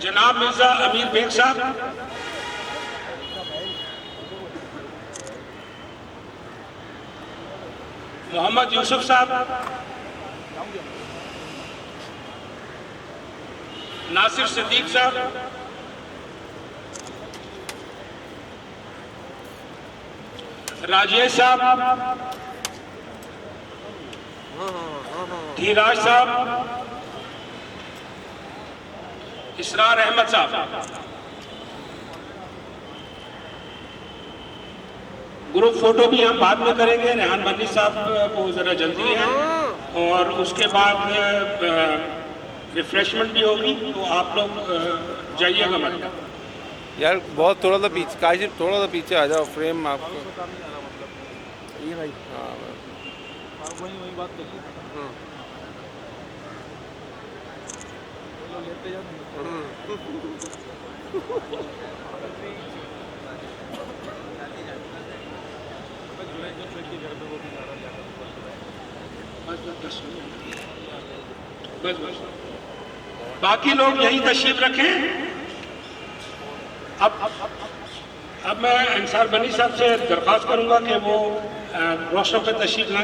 जनाब मिर्जा अमीर बेग साहब, मोहम्मद यूसुफ साहब, नासिर सिद्दीक साहब, राजेश साहब, धीराज साहब, इसरार अहमद साहब। ग्रुप फोटो भी हम बाद में करेंगे, रेहान बनी साहब को जरा जल्दी है, और उसके बाद रिफ्रेशमेंट भी होगी, तो आप लोग जाइएगा मत। यार बहुत थोड़ा सा पीछे, काशिफ थोड़ा सा पीछे आ जाओ, फ्रेम आपको ये भाई हाँ वही बात करिए। लेते जाओ बस बस, बाकी लोग यही तशरीफ रखें। अब मैं अंसार बनी साहब से दरख्वास्त करूंगा कि वो रोशनों पर तशरीफ लाएं।